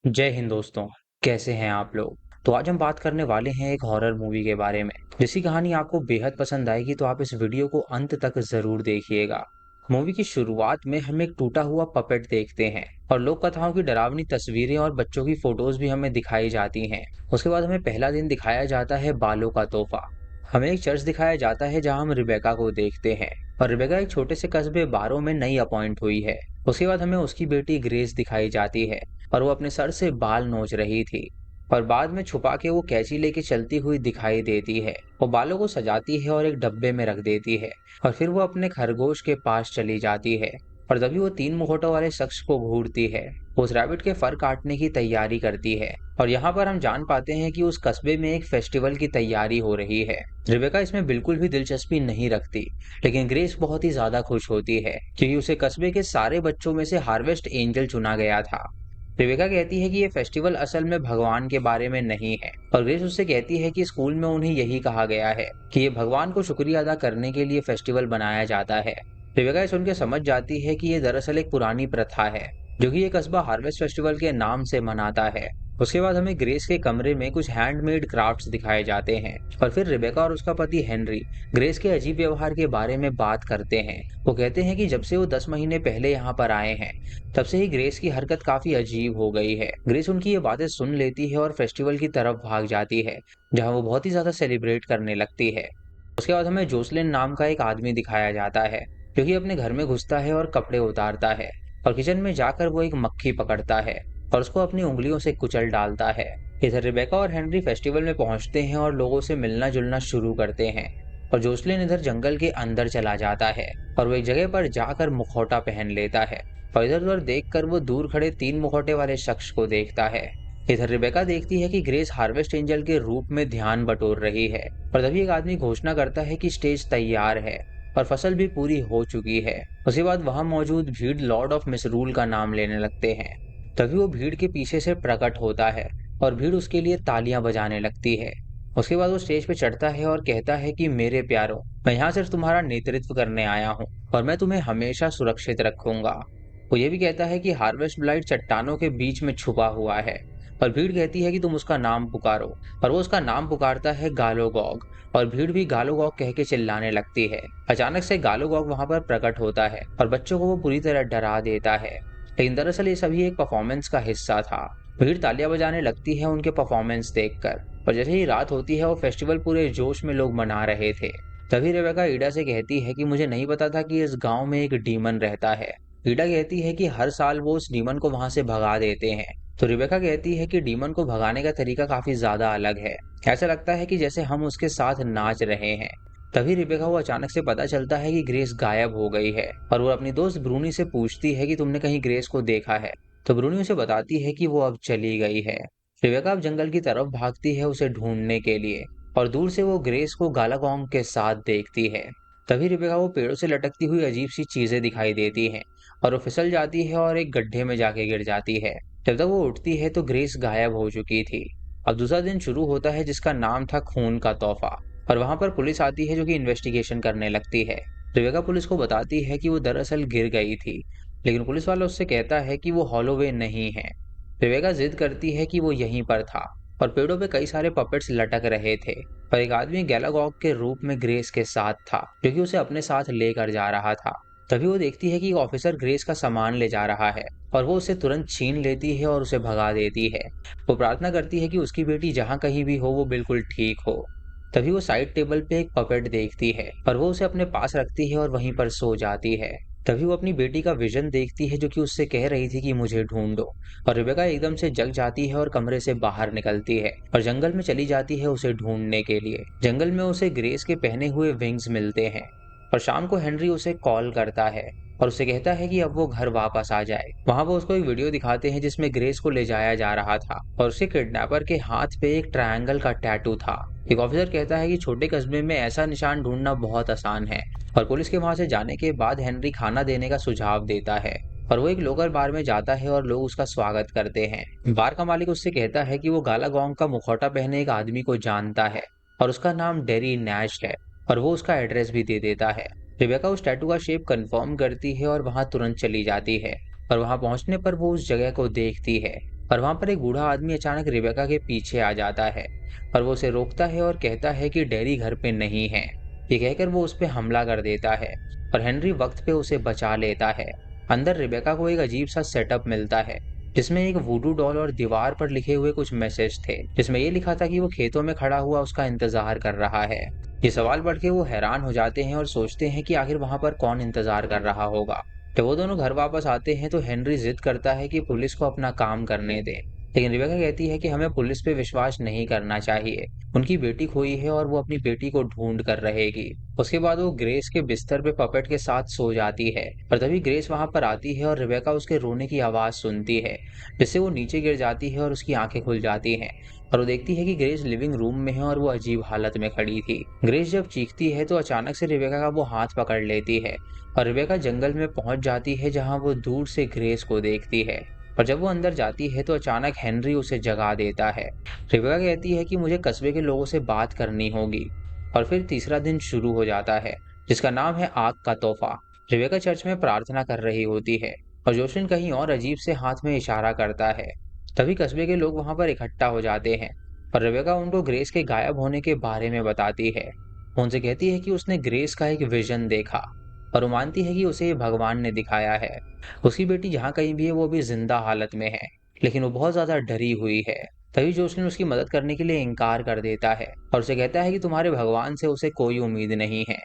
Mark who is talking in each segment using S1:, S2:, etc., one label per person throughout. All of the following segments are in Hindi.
S1: जय हिंद दोस्तों। कैसे हैं आप लोग। तो आज हम बात करने वाले हैं एक हॉरर मूवी के बारे में जिसकी कहानी आपको बेहद पसंद आएगी, तो आप इस वीडियो को अंत तक जरूर देखिएगा। मूवी की शुरुआत में हम एक टूटा हुआ पपेट देखते हैं और लोक कथाओं की डरावनी तस्वीरें और बच्चों की फोटोज भी हमें दिखाई जाती हैं। उसके बाद हमें पहला दिन दिखाया जाता है बालों का तोहफा। हमें एक चर्च दिखाया जाता है जहां हम रिबेका को देखते हैं और रिबेका एक छोटे से कस्बे बारो में नई अपॉइंट हुई है। उसके बाद हमें उसकी बेटी ग्रेस दिखाई जाती है और वो अपने सर से बाल नोच रही थी और बाद में छुपा के वो कैंची लेके चलती हुई दिखाई देती है। वो बालों को सजाती है और एक डब्बे में रख देती है और फिर वो अपने खरगोश के पास चली जाती है और तभी वो तीन मुखौटों वाले शख्स को घूरती है। वो उस रैबिट के फर काटने की तैयारी करती है और यहाँ पर हम जान पाते हैं कि उस कस्बे में एक फेस्टिवल की तैयारी हो रही है। रिबेका इसमें बिल्कुल भी दिलचस्पी नहीं रखती, लेकिन ग्रेस बहुत ही ज्यादा खुश होती है क्योंकि उसे कस्बे के सारे बच्चों में से हार्वेस्ट एंजल चुना गया था। रिवेका कहती है कि ये फेस्टिवल असल में भगवान के बारे में नहीं है और ग्रेस उससे कहती है कि स्कूल में उन्हें यही कहा गया है कि ये भगवान को शुक्रिया अदा करने के लिए फेस्टिवल बनाया जाता है। रिवेका ये सुन के समझ जाती है कि ये दरअसल एक पुरानी प्रथा है जो कि ये कस्बा हार्वेस्ट फेस्टिवल के नाम से मनाता है। उसके बाद हमें ग्रेस के कमरे में कुछ हैंडमेड क्राफ्ट्स दिखाए जाते हैं और फिर रिबेका और उसका पति हेनरी ग्रेस के अजीब व्यवहार के बारे में बात करते हैं। वो कहते हैं कि जब से वो 10 महीने पहले यहाँ पर आए हैं तब से ही ग्रेस की हरकत काफी अजीब हो गई है। ग्रेस उनकी ये बातें सुन लेती है और फेस्टिवल की तरफ भाग जाती है जहाँ वो बहुत ही ज्यादा सेलिब्रेट करने लगती है। उसके बाद हमें जोसलिन नाम का एक आदमी दिखाया जाता है जो कि अपने घर में घुसता है और कपड़े उतारता है और किचन में जाकर वो एक मक्खी पकड़ता है और उसको अपनी उंगलियों से कुचल डालता है। इधर रिबेका और हेनरी फेस्टिवल में पहुंचते हैं और लोगों से मिलना जुलना शुरू करते हैं और जोसलिन इधर जंगल के अंदर चला जाता है और वो एक जगह पर जाकर मुखौटा पहन लेता है और इधर उधर देखकर वो दूर खड़े तीन मुखौटे वाले शख्स को देखता है। इधर रिबेका देखती है कि ग्रेस हार्वेस्ट एंजल के रूप में ध्यान बटोर रही है और तभी एक आदमी घोषणा करता है कि स्टेज तैयार है और फसल भी पूरी हो चुकी है। उसके बाद वहां मौजूद भीड़ लॉर्ड ऑफ मिसरूल का नाम लेने लगते हैं। तभी वो भीड़ के पीछे से प्रकट होता है और भीड़ उसके लिए तालियां बजाने लगती है। उसके बाद वो स्टेज पे चढ़ता है और कहता है कि मेरे प्यारों, मैं यहाँ सिर्फ तुम्हारा नेतृत्व करने आया हूँ और मैं तुम्हें हमेशा सुरक्षित रखूंगा। वो ये भी कहता है कि हार्वेस्ट ब्लाइट चट्टानों के बीच में छुपा हुआ है और भीड़ कहती है कि तुम उसका नाम पुकारो और वो उसका नाम पुकारता है गालोगॉग और भीड़ भी गालोगॉग कह के चिल्लाने लगती है। अचानक से गालोगॉग वहां पर प्रकट होता है और बच्चों को वो पूरी तरह डरा देता है, लेकिन दरअसल ये सभी एक परफॉर्मेंस का हिस्सा था। भीड़ तालियां बजाने लगती है उनके परफॉर्मेंस देखकर और जैसे ही रात होती है और फेस्टिवल पूरे जोश में लोग मना रहे थे। तभी रेबेका ईडा से कहती है कि मुझे नहीं पता था कि इस गांव में एक डीमन रहता है। ईडा कहती है कि हर साल वो उस डीमन को वहां से भगा देते हैं। तो रिबेका कहती है कि डीमन को भगाने का तरीका काफी ज्यादा अलग है। ऐसा लगता है कि जैसे हम उसके साथ नाच रहे हैं। तभी रिबेका को अचानक से पता चलता है कि ग्रेस गायब हो गई है और वो अपनी दोस्त ब्रूनी से पूछती है कि तुमने कहीं ग्रेस को देखा है। तो ब्रूनी उसे बताती है कि वो अब चली गई है। रिबेका अब जंगल की तरफ भागती है उसे ढूंढने के लिए और दूर से वो ग्रेस को गालागोंग के साथ देखती है। तभी रिबेका को पेड़ों से लटकती हुई अजीब सी चीजें दिखाई देती हैं और वो फिसल जाती है और एक गड्ढे में जाके गिर जाती है। जब तक वो उठती है तो ग्रेस गायब हो चुकी थी। अब दूसरा दिन शुरू होता है जिसका नाम था खून का तोहफा और वहां पर पुलिस आती है जो कि इन्वेस्टिगेशन करने लगती है। रिबेका पुलिस को बताती है कि वो दरअसल गिर गई थी, लेकिन पुलिस वाला उससे कहता है कि वो हॉलोवे नहीं है। रिबेका जिद करती है कि वो यहीं पर था और पेड़ों पे कई सारे पपेट्स लटक रहे थे और एक आदमी गैलागॉग के रूप में ग्रेस के साथ था जो कि उसे अपने साथ लेकर जा रहा था। तभी वो देखती है कि एक ऑफिसर ग्रेस का सामान ले जा रहा है और वो उसे तुरंत छीन लेती है और उसे भगा देती है। वो प्रार्थना करती है कि उसकी बेटी जहाँ कहीं भी हो वो बिल्कुल ठीक हो। तभी वो साइड टेबल पे एक पपेट देखती है और वो उसे अपने पास रखती है और वहीं पर सो जाती है। तभी वो अपनी बेटी का विजन देखती है जो कि उससे कह रही थी कि मुझे ढूंढो और रिबेका एकदम से जग जाती है और कमरे से बाहर निकलती है और जंगल में चली जाती है उसे ढूंढने के लिए। जंगल में उसे ग्रेस के पहने हुए विंग्स मिलते हैं और शाम को हेनरी उसे कॉल करता है और उसे कहता है कि अब वो घर वापस आ जाए। वहां वो उसको एक वीडियो दिखाते हैं जिसमें ग्रेस को ले जाया जा रहा था और उसके किडनैपर के हाथ पे एक ट्रायंगल का टैटू था। एक ऑफिसर कहता है कि छोटे कस्बे में ऐसा निशान ढूंढना बहुत आसान है और पुलिस के वहां से जाने के बाद हेनरी खाना देने का सुझाव देता है और वो एक लोकल बार में जाता है और लोग उसका स्वागत करते हैं। बार का मालिक उससे कहता है कि वो गालागोंग का मुखौटा पहने एक आदमी को जानता है और उसका नाम डेरी नैश है और वो उसका एड्रेस भी दे देता है। रिबेका उस टैटू का शेप कंफर्म करती है और वहां तुरंत चली जाती है और वहां पहुंचने पर वो उस जगह को देखती है और वहां पर एक बूढ़ा आदमी अचानक रिबेका के पीछे आ जाता है और वो उसे रोकता है और कहता है कि डैडी घर पे नहीं है। ये कहकर वो उस पे हमला कर देता है और हेनरी वक्त पे उसे बचा लेता है। अंदर रिबेका को एक अजीब सा सेटअप मिलता है जिसमें एक वुडू डॉल और दीवार पर लिखे हुए कुछ मैसेज थे जिसमें ये लिखा था कि वो खेतों में खड़ा हुआ उसका इंतजार कर रहा है। ये सवाल पढ़ के वो हैरान हो जाते हैं और सोचते हैं कि आखिर वहां पर कौन इंतजार कर रहा होगा। जब वो दोनों घर वापस आते हैं तो हेनरी जिद करता है कि पुलिस को अपना काम करने दे, लेकिन रिबेका कहती है कि हमें पुलिस पे विश्वास नहीं करना चाहिए। उनकी बेटी खोई है और वो अपनी बेटी को ढूंढ कर रहेगी। उसके बाद वो ग्रेस के बिस्तर पे पपेट के साथ सो जाती है और तभी ग्रेस वहां पर आती है और रिबेका उसके रोने की आवाज सुनती है जिससे वो नीचे गिर जाती है और उसकी आंखें खुल जाती हैं और वो देखती है कि ग्रेस लिविंग रूम में है और वो अजीब हालत में खड़ी थी। ग्रेस जब चीखती है तो अचानक से रिबेका का वो हाथ पकड़ लेती है और रिबेका जंगल में पहुंच जाती है जहां वो दूर से ग्रेस को देखती है। और जब वो अंदर जाती है तो अचानक हेनरी उसे जगा देता है। रिबेका कहती है कि मुझे कस्बे के लोगों से बात करनी होगी। और फिर तीसरा दिन शुरू हो जाता है जिसका नाम है आग का तोहफा। रिबेका चर्च में प्रार्थना कर रही होती है और जोशलिन कहीं और अजीब से हाथ में इशारा करता है। तभी कस्बे के लोग वहां पर इकट्ठा हो जाते हैं और रिबेका उनको ग्रेस के गायब होने के बारे में बताती है। वो उनसे कहती है कि उसने ग्रेस का एक विजन देखा और वो मानती है कि उसे ये भगवान ने दिखाया है। उसकी बेटी जहाँ कहीं भी है वो भी जिंदा हालत में है, लेकिन वो बहुत ज्यादा डरी हुई है। तभी जोसलिन उसकी मदद करने के लिए इनकार कर देता है और उसे कहता है कि तुम्हारे भगवान से उसे कोई उम्मीद नहीं है।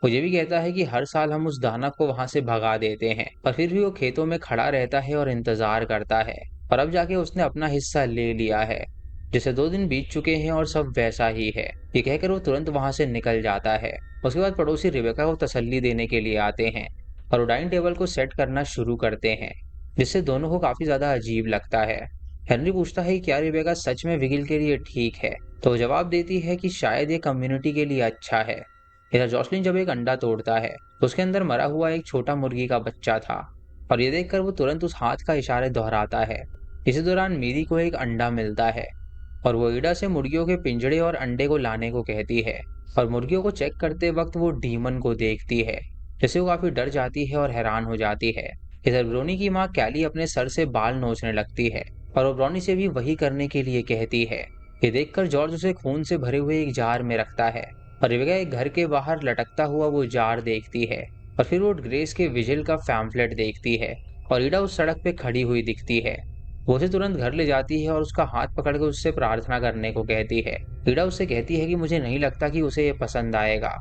S1: वो ये भी कहता है कि हर साल हम उस दानव को वहां से भगा देते हैं पर फिर भी वो खेतों में खड़ा रहता है और इंतजार करता है और अब जाके उसने अपना हिस्सा ले लिया है। जिसे 2 दिन बीत चुके हैं और सब वैसा ही है, ये कहकर वो तुरंत वहां से निकल जाता है। उसके बाद पड़ोसी रिबेका को तसल्ली देने के लिए आते हैं और वो डाइनिंग टेबल को सेट करना शुरू करते हैं जिससे दोनों को काफी ज्यादा अजीब लगता है। हेनरी पूछता है कि क्या रिबेका सच में विगिल के लिए ठीक है, तो वो जवाब देती है कि शायद ये कम्युनिटी के लिए अच्छा है। इधर जॉसलिन जब एक अंडा तोड़ता है तो उसके अंदर मरा हुआ एक छोटा मुर्गी का बच्चा था और ये देखकर वो तुरंत उस हाथ का इशारा दोहराता है। इसी दौरान मीरी को एक अंडा मिलता है और वो ईडा से मुर्गियों के पिंजड़े और अंडे को लाने को कहती है और मुर्गियों को चेक करते वक्त वो डीमन को देखती है जिससे वो काफी डर जाती है और हैरान हो जाती है। इधर ब्रोनी की माँ कैली अपने सर से बाल नोचने लगती है और वो ब्रोनी से भी वही करने के लिए कहती है। ये देखकर जॉर्ज उसे खून से भरे हुए एक जार में रखता है और रिबेका एक घर के बाहर लटकता हुआ वो जार देखती है और फिर वो ग्रेस के विजिल का पैम्फलेट देखती है और ईडा उस सड़क पे खड़ी हुई दिखती है। वो उसे तुरंत घर ले जाती है और उसका हाथ पकड़कर उससे प्रार्थना करने को कहती है। ईडा उससे कहती है कि मुझे नहीं लगता कि उसे ये पसंद आएगा।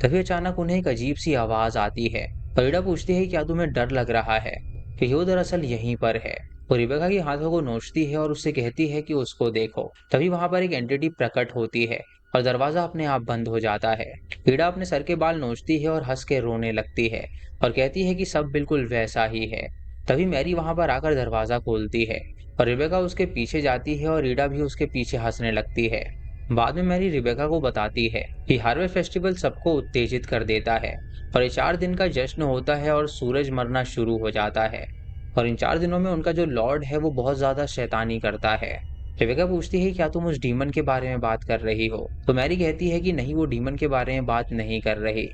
S1: तभी अचानक उन्हें एक अजीब सी आवाज आती है और ईडा पूछती है कि क्या तुम्हें डर लग रहा है, कि वो दरअसल यहीं पर है। वो रिबेका के हाथों को नोचती है और उससे कहती है कि उसको देखो। तभी वहां पर एक एंटिटी प्रकट होती है और दरवाजा अपने आप बंद हो जाता है। ईडा अपने सर के बाल नोचती है और हंस के रोने लगती है और कहती है कि सब बिल्कुल वैसा ही है। तभी मैरी वहां पर आकर दरवाजा खोलती है और रिबेका उसके पीछे जाती है और ईडा भी उसके पीछे हंसने लगती है। बाद में मैरी रिबेका को बताती है कि हार्वेस्ट फेस्टिवल सबको उत्तेजित कर देता है और ये 4 दिन का जश्न होता है और सूरज मरना शुरू हो जाता है और इन 4 दिनों में उनका जो लॉर्ड है वो बहुत ज्यादा शैतानी करता है। रिबेका पूछती है क्या तुम उस डीमन के बारे में बात कर रही हो, तो मैरी कहती है कि नहीं, वो डीमन के बारे में बात नहीं कर रही।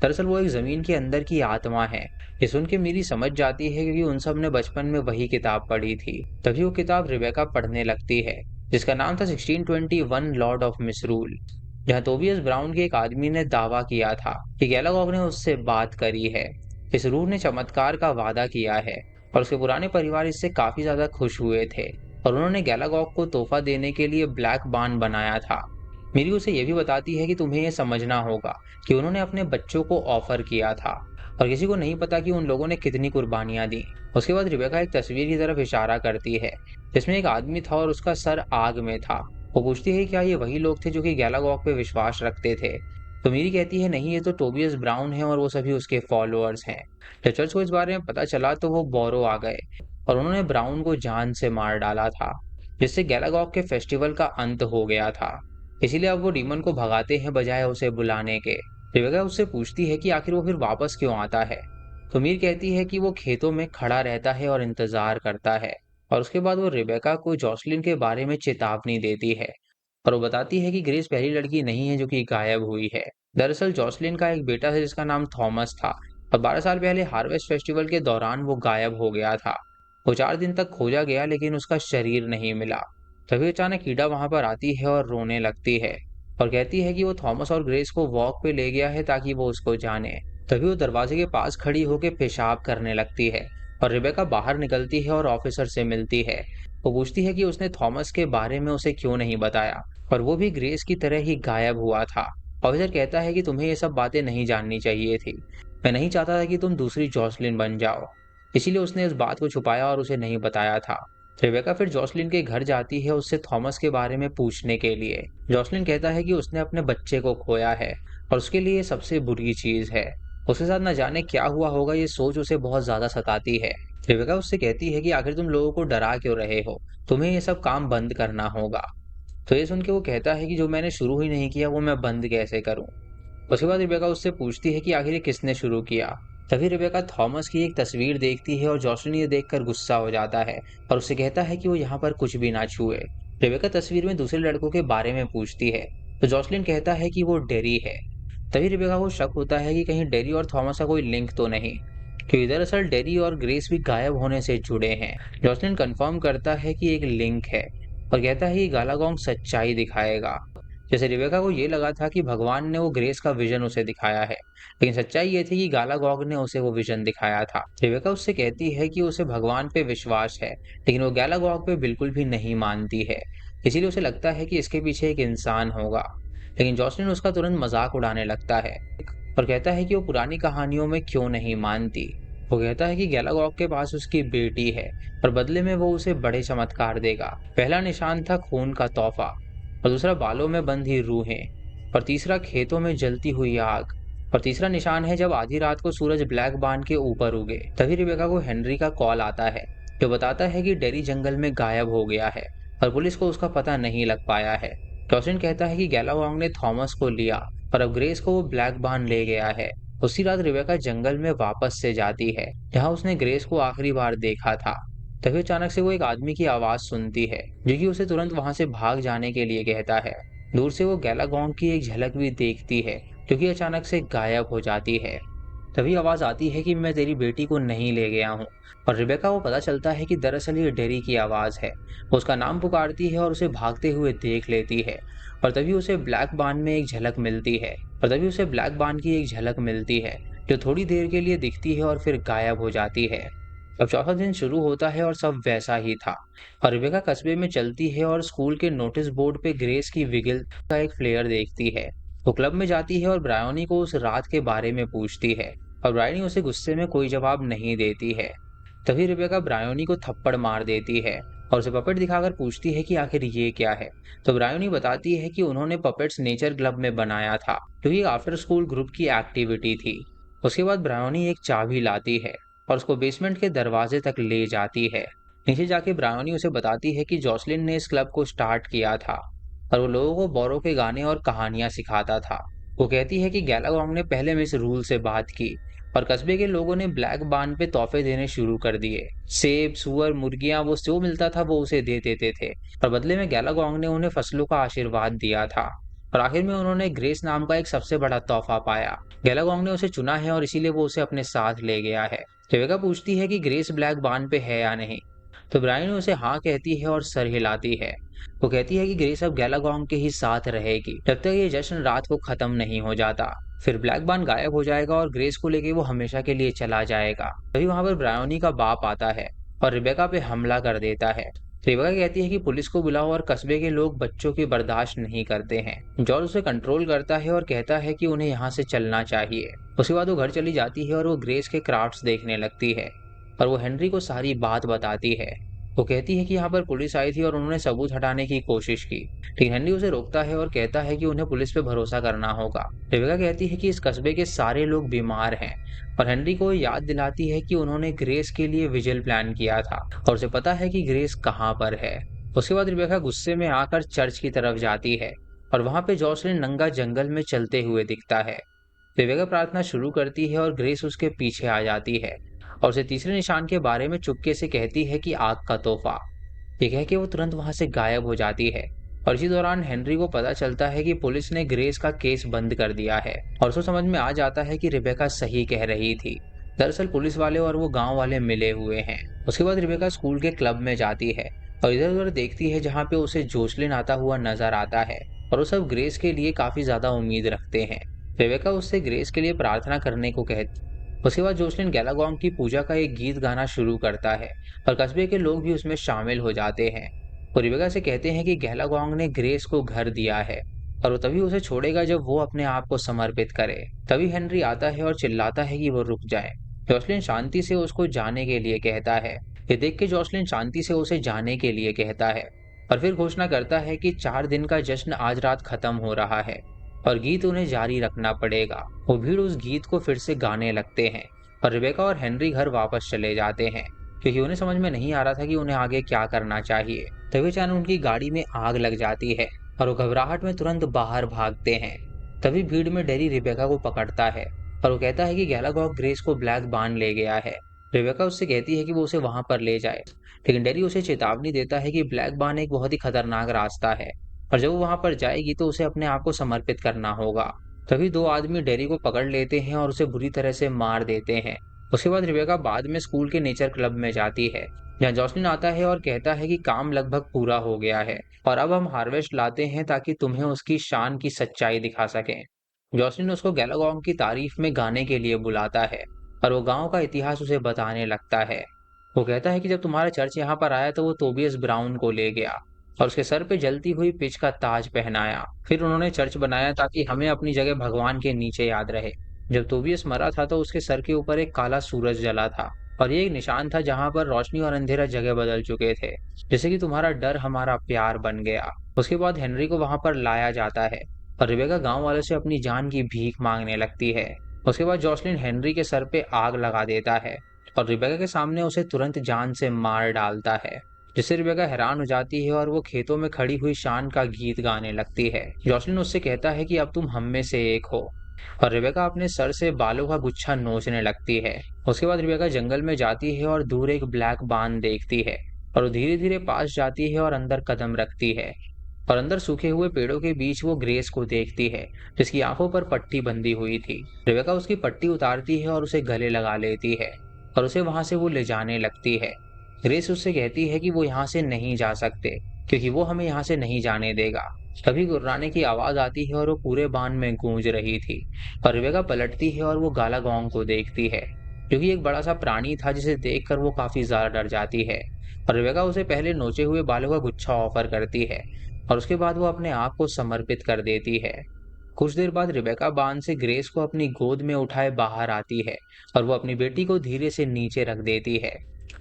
S1: दरअसल वो एक जमीन के अंदर की आत्मा है। ये सुन के मेरी समझ जाती है क्योंकि उन सब ने बचपन में वही किताब पढ़ी थी। तभी वो किताब रिबेका पढ़ने लगती है जिसका नाम था 1621 लॉर्ड ऑफ मिसरूल, जहाँ तोबियस ब्राउन के एक आदमी ने दावा किया था कि गैलागॉग ने उससे बात करी है। इस रूह ने चमत्कार का वादा किया है और उसके पुराने परिवार इससे काफी ज्यादा खुश हुए थे और उन्होंने गैलागॉग को तोहफा देने के लिए ब्लैक बान बनाया था। मेरी उसे यह भी बताती है कि तुम्हें यह समझना होगा कि उन्होंने अपने बच्चों को ऑफर किया था और किसी को नहीं पता कि उन लोगों ने कितनी कुर्बानियां दी। उसके बाद रिबेका एक तस्वीर की तरफ इशारा करती है जिसमें एक आदमी था और उसका सर आग में था। वो पूछती है क्या ये वही लोग थे जो कि गैलागॉग पे विश्वास रखते थे, तो मेरी कहती है नहीं, ये तो टोबियस ब्राउन है और वो सभी उसके फॉलोअर्स हैं। जब चर्च को इस बारे में पता चला तो वो बोरो आ गए और उन्होंने ब्राउन को जान से मार डाला था जिससे गैलागॉग के फेस्टिवल का अंत हो गया था। इसीलिए अब वो डीमन को भगाते हैं बजाय उसे बुलाने के। रिबेका उससे पूछती है कि आखिर वो फिर वापस क्यों आता है, तो मीर कहती है कि वो खेतों में खड़ा रहता है और इंतजार करता है और उसके बाद वो रिबेका को जॉसलिन के बारे में चेतावनी देती है और वो बताती है कि ग्रेस पहली लड़की नहीं है जो कि गायब हुई है। दरअसल जॉसलिन का एक बेटा था जिसका नाम थॉमस था और 12 साल पहले हार्वेस्ट फेस्टिवल के दौरान वो गायब हो गया था। वो 4 दिन तक खोजा गया लेकिन उसका शरीर नहीं मिला। तभी अचानक ईडा वहां पर आती है और रोने लगती है और कहती है कि वो थॉमस और ग्रेस को वॉक पे ले गया है ताकि वो उसको जाने। तभी वो दरवाजे के पास खड़ी होकर पेशाब करने लगती है और रिबेका बाहर निकलती है और ऑफिसर से मिलती है। वो पूछती है कि उसने थॉमस के बारे में उसे क्यों नहीं बताया और वो भी ग्रेस की तरह ही गायब हुआ था। ऑफिसर कहता है कि तुम्हें ये सब बातें नहीं जाननी चाहिए थी। मैं नहीं चाहता था कि तुम दूसरी जॉसलिन बन जाओ, इसीलिए उसने उस बात को छुपाया और उसे नहीं बताया था। रेबेका फिर जॉसलिन के घर जाती है उससे थॉमस के बारे में पूछने के लिए। जॉसलिन कहता है कि उसने अपने बच्चे को खोया है और उसके लिए ये सबसे बुरी चीज है। उसके साथ न जाने क्या हुआ होगा, ये सोच उसे बहुत ज्यादा सताती है। रेबेका उससे कहती है कि आखिर तुम लोगों को डरा क्यों रहे हो, तुम्हें ये सब काम बंद करना होगा। तो ये सुन के वो कहता है कि जो मैंने शुरू ही नहीं किया वो मैं बंद कैसे करूं। उसके बाद रिबेका उससे पूछती है कि आखिर ये किसने शुरू किया। तभी रिबेका थॉमस की एक तस्वीर देखती है और जॉसलिन ये देखकर गुस्सा हो जाता है और उससे कहता है कि वो यहाँ पर कुछ भी ना छुए। रिबेका तस्वीर में दूसरे लड़कों के बारे में पूछती है तो जॉसलिन कहता है कि वो डेरी है। तभी रिबेका को शक होता है कि कहीं डेरी और थॉमस का कोई लिंक तो नहीं, क्योंकि दरअसल डेरी और ग्रेस भी गायब होने से जुड़े हैं। जॉसलिन कंफर्म करता है कि एक लिंक है और कहता है कि गालागोंग सच्चाई दिखाएगा। जैसे रिबेका को ये लगा था कि भगवान ने वो ग्रेस का विजन उसे दिखाया है, लेकिन सच्चाई ये थी कि गालागोग ने उसे वो विजन दिखाया था। रिबेका उससे कहती है कि उसे भगवान पे विश्वास है, लेकिन वो गालागोग पे बिल्कुल भी नहीं मानती है। इसीलिए उसे लगता है कि इसके पीछे एक इंसान होगा। लेकिन जॉसलिन उसका तुरंत मजाक उड़ाने लगता है और कहता है कि वो पुरानी कहानियों में क्यों नहीं मानती। वो कहता है कि गैलागॉग के पास उसकी बेटी है और बदले में वो उसे बड़े चमत्कार देगा। पहला निशान था खून का तोहफा और दूसरा बालों में बंधी रूहें और तीसरा खेतों में जलती हुई आग और तीसरा निशान है जब आधी रात को सूरज ब्लैक बार्न के ऊपर उगे। तभी रिबेका को हेनरी का कॉल आता है जो बताता है कि डेरी जंगल में गायब हो गया है और पुलिस को उसका पता नहीं लग पाया है। जॉसलिन कहता है कि गैलागॉग ने थॉमस को लिया और अब ग्रेस को वो ब्लैक बार्न ले गया है। उसी रात रिबेका जंगल में वापस से जाती है जहां उसने ग्रेस को आखिरी बार देखा था। तभी अचानक से वो एक आदमी की आवाज सुनती है जो कि उसे तुरंत वहां से भाग जाने के लिए कहता है। दूर से वो गैलागोंग की एक झलक भी देखती है जो कि अचानक से गायब हो जाती है। तभी आवाज आती है कि मैं तेरी बेटी को नहीं ले गया हूँ और रिबेका को पता चलता है कि दरअसल ये डेरी की आवाज है। वो उसका नाम पुकारती है और उसे भागते हुए देख लेती है और तभी उसे ब्लैक बान में एक झलक मिलती है और तभी उसे ब्लैक बान की एक झलक मिलती है जो थोड़ी देर के लिए दिखती है और फिर गायब हो जाती है। अब चौथा दिन शुरू होता है और सब वैसा ही था और रिबेका कस्बे में चलती है और स्कूल के नोटिस बोर्ड पे ग्रेस की विगिल का एक फ्लेयर देखती है। वो क्लब में जाती है और ब्रायोनी को उस रात के बारे में पूछती है और ब्रायोनी उसे गुस्से में कोई जवाब नहीं देती है। तभी रिबेका ब्रायोनी को थप्पड़ मार देती है और उसे पपेट दिखाकर पूछती है कि आखिर ये क्या है। तो ब्रायोनी बताती है कि उन्होंने पपेट्स नेचर क्लब में बनाया था क्योंकि आफ्टर स्कूल ग्रुप की एक्टिविटी थी। उसके बाद ब्रायोनी एक चाबी लाती है और उसको बेसमेंट के दरवाजे तक ले जाती है। नीचे जाके ब्रायोनी उसे बताती है कि जॉसलिन ने इस क्लब को स्टार्ट किया था और वो लोगों को बोरो के गाने और कहानियां सिखाता था। वो कहती है कि गैलागॉन्ग ने पहले मिस रूल से बात की और कस्बे के लोगों ने ब्लैक बान पे तोहफे देने शुरू कर दिए। सेब, सुअर, मुर्गियां, वो जो मिलता था वो उसे दे देते थे और बदले में गैलागॉन्ग ने उन्हें फसलों का आशीर्वाद दिया था। और आखिर में उन्होंने ग्रेस नाम का एक सबसे बड़ा तोहफा पाया। गैलागॉन्ग ने उसे चुना है और इसीलिए वो उसे अपने साथ ले गया है। रेबेका पूछती है कि ग्रेस ब्लैक बान पे है या नहीं, तो ब्रायन उसे हाँ कहती है और सर हिलाती है। वो कहती है कि ग्रेस अब गैलागॉन्ग के ही साथ रहेगी जब तक ये जश्न रात को खत्म नहीं हो जाता। फिर ब्लैक बान गायब हो जाएगा और ग्रेस को लेके वो हमेशा के लिए चला जाएगा। तभी वहां पर ब्रायोनी का बाप आता है और रिबेका पे हमला कर देता है। रिबेका कहती है कि पुलिस को बुलाओ और कस्बे के लोग बच्चों की बर्दाश्त नहीं करते हैं। जॉर्ज उसे कंट्रोल करता है और कहता है कि उन्हें यहाँ से चलना चाहिए। उसके बाद वो घर चली जाती है और वो ग्रेस के क्राफ्ट्स देखने लगती है और वो हेनरी को सारी बात बताती है। वो कहती है कि यहाँ पर पुलिस आई थी और उन्होंने सबूत हटाने की कोशिश की, लेकिन हेनरी उसे रोकता है और कहता है कि उन्हें पुलिस पे भरोसा करना होगा। रेबेका कहती है कि इस कस्बे के सारे लोग बीमार हैं और हेनरी को याद दिलाती है कि उन्होंने ग्रेस के लिए विजिल प्लान किया था और उसे पता है कि ग्रेस कहाँ पर है। उसके बाद रिबेका गुस्से में आकर चर्च की तरफ जाती है और वहां पे जॉसलिन नंगा जंगल में चलते हुए दिखता है। रिबेका प्रार्थना शुरू करती है और ग्रेस उसके पीछे आ जाती है और उसे तीसरे निशान के बारे में चुपके से कहती है कि आग का तोहफा। ये कह के वो तुरंत वहां से गायब हो जाती है और इसी दौरान हेनरी को पता चलता है कि पुलिस ने ग्रेस का केस बंद कर दिया है और उसको समझ में आ जाता है कि रिबेका सही कह रही थी दरअसल पुलिस वाले और वो गांव वाले मिले हुए हैं। उसके बाद रिबेका स्कूल के क्लब में जाती है और इधर उधर देखती है, जहाँ पे उसे जोसलिन आता हुआ नजर आता है और वो सब ग्रेस के लिए काफी ज्यादा उम्मीद रखते हैं। रिबेका उससे ग्रेस के लिए प्रार्थना करने को कहती। उसके बाद जोसलिन गैलागोंग की पूजा का एक गीत गाना शुरू करता है और कस्बे के लोग भी उसमें शामिल हो जाते हैं। वो रिबेका से कहते हैं कि गैलागोंग ने ग्रेस को घर दिया है और वो तभी उसे छोड़ेगा जब वो अपने आप को समर्पित करे। तभी हेनरी आता है और चिल्लाता है कि वो रुक जाए। जॉसलिन शांति से उसको जाने के लिए कहता है। ये देख के जॉसलिन शांति से उसे जाने के लिए कहता है और फिर घोषणा करता है कि 4 दिन का जश्न आज रात खत्म हो रहा है और गीत उन्हें जारी रखना पड़ेगा। वो भीड़ उस गीत को फिर से गाने लगते हैं और रिबेका और हेनरी घर वापस चले जाते हैं, क्योंकि उन्हें समझ में नहीं आ रहा था कि उन्हें आगे क्या करना चाहिए। तभी अचानक उनकी गाड़ी में आग लग जाती है और वो घबराहट में तुरंत बाहर भागते हैं। तभी भीड़ में डेरी रिबेका को पकड़ता है और वो कहता है कि गैलागॉग ग्रेस को ब्लैक बार्न ले गया है। रिबेका उससे कहती है कि वो उसे वहां पर ले जाए, लेकिन डेरी उसे चेतावनी देता है कि ब्लैक बार्न एक बहुत ही खतरनाक रास्ता है और जब वो वहां पर जाएगी तो उसे अपने आप को समर्पित करना होगा। तभी दो आदमी डेरी को पकड़ लेते हैं और उसे बुरी तरह से मार देते हैं। उसके बाद रिबेका बाद में स्कूल के नेचर क्लब में जाती है, जहाँ जॉसलिन आता है और कहता है कि काम लगभग पूरा हो गया है और अब हम हार्वेस्ट लाते हैं ताकि तुम्हें उसकी शान की सच्चाई दिखा सकें। जॉसलिन उसको गैलागॉन्ग की तारीफ में गाने के लिए बुलाता है और वो गांव का इतिहास उसे बताने लगता है। वो कहता है कि जब तुम्हारा चर्च यहाँ पर आया तो वो तोबियस ब्राउन को ले गया और उसके सर पे जलती हुई पिच का ताज पहनाया। फिर उन्होंने चर्च बनाया ताकि हमें अपनी जगह भगवान के नीचे याद रहे। जब तोबियस मरा था तो उसके सर के ऊपर एक काला सूरज जला था और ये एक निशान था जहां पर रोशनी और अंधेरा जगह बदल चुके थे, जैसे कि तुम्हारा डर हमारा प्यार बन गया। उसके बाद हेनरी को वहां पर लाया जाता है और रिबेका गांव वालों से अपनी जान की भीख मांगने लगती है। उसके बाद जॉसलिन हेनरी के सर पे आग लगा देता है और रिबेका के सामने उसे तुरंत जान से मार डालता है, जिससे रिबेका हैरान हो जाती है और वो खेतों में खड़ी हुई शान का गीत गाने लगती है। जॉसलिन उससे कहता है कि अब तुम हम में से एक हो और रिबेका अपने सर से बालों का गुच्छा नोचने लगती है। उसके बाद रिबेका जंगल में जाती है और दूर एक ब्लैक बान देखती है और वो धीरे धीरे पास जाती है और अंदर कदम रखती है और अंदर सूखे हुए पेड़ों के बीच वो ग्रेस को देखती है, जिसकी आंखों पर पट्टी बंधी हुई थी। रिबेका उसकी पट्टी उतारती है और उसे गले लगा लेती है और उसे वहां से वो ले जाने लगती है। ग्रेस उससे कहती है कि वो यहाँ से नहीं जा सकते, क्योंकि वो हमें यहाँ से नहीं जाने देगा। तभी गुर्राने की आवाज आती है और वो पूरे बान में गूंज रही थी और रिबेका पलटती है और वो गालागोंग को देखती है, जो कि एक बड़ा सा प्राणी था जिसे देखकर वो काफी ज्यादा डर जाती है। और रिबेका उसे पहले नोचे हुए बालों का गुच्छा ऑफर करती है और उसके बाद वो अपने आप को समर्पित कर देती है। कुछ देर बाद रिबेका बान से ग्रेस को अपनी गोद में उठाए बाहर आती है और वो अपनी बेटी को धीरे से नीचे रख देती है।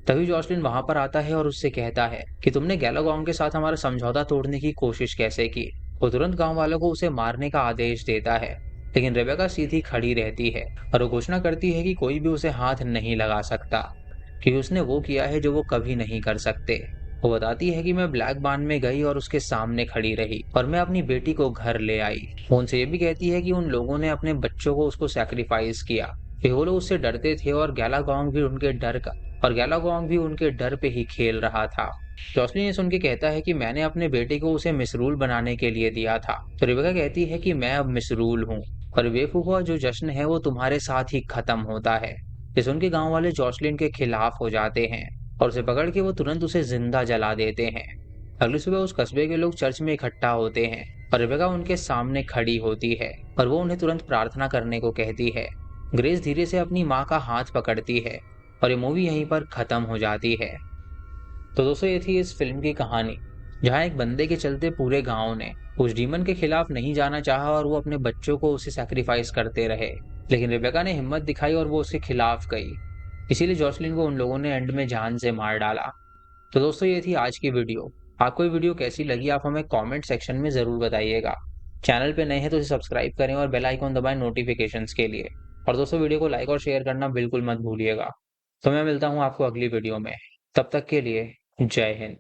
S1: तभी जॉसलिन वहां पर आता है और उससे कहता है कि तुमने गैलागोंग के साथ हमारा समझौता तोड़ने की कोशिश कैसे की। वो तुरंत गांव वालों को उसे मारने का आदेश देता है, लेकिन रेबेका सीधी खड़ी रहती है और वो घोषणा करती है कि कोई भी उसे हाथ नहीं लगा सकता, क्योंकि उसने वो किया है जो वो कभी नहीं कर सकते। वो बताती है कि मैं ब्लैक बान में गई और उसके सामने खड़ी रही और मैं अपनी बेटी को घर ले आई। वो उनसे ये भी कहती है कि उन लोगों ने अपने बच्चों को उसको सैक्रिफाइस किया, कि वो लोग उससे डरते थे और गैलागोंग भी उनके डर पे ही खेल रहा था। जॉसलिन ये सुन के कहता है कि मैंने अपने बेटे को उसे मिसरूल बनाने के लिए दिया था। तो रिबेका कहती है कि मैं अब मिसरूल हूँ और बेवकूफा जो जश्न है वो तुम्हारे साथ ही खत्म होता है। ये सुन के गांव वाले जॉसलिन के खिलाफ हो जाते हैं और उसे पकड़ के वो तुरंत उसे जिंदा जला देते हैं। अगली सुबह उस कस्बे के लोग चर्च में इकट्ठा होते हैं और रिबेका उनके सामने खड़ी होती है और वो उन्हें तुरंत प्रार्थना करने को कहती है। ग्रेस धीरे से अपनी माँ का हाथ पकड़ती है और ये मूवी यहीं पर खत्म हो जाती है। तो दोस्तों ये थी इस फिल्म की कहानी, जहाँ एक बंदे के चलते पूरे गांव ने उस डीमन के खिलाफ नहीं जाना चाहा और वो अपने बच्चों को उसे सैक्रिफाइस करते रहे, लेकिन रेबेका ने हिम्मत दिखाई और वो उसके खिलाफ गई। इसीलिए जॉसलिन को उन लोगों ने एंड में जान से मार डाला। तो दोस्तों ये थी आज की वीडियो। आपको ये वीडियो कैसी लगी आप हमें कमेंट सेक्शन में जरूर बताइएगा। चैनल पे नए हैं तो इसे सब्सक्राइब करें और बेल आइकॉन दबाएं नोटिफिकेशंस के लिए। और दोस्तों वीडियो को लाइक और शेयर करना बिल्कुल मत भूलिएगा। तो मैं मिलता हूँ आपको अगली वीडियो में। तब तक के लिए जय हिंद।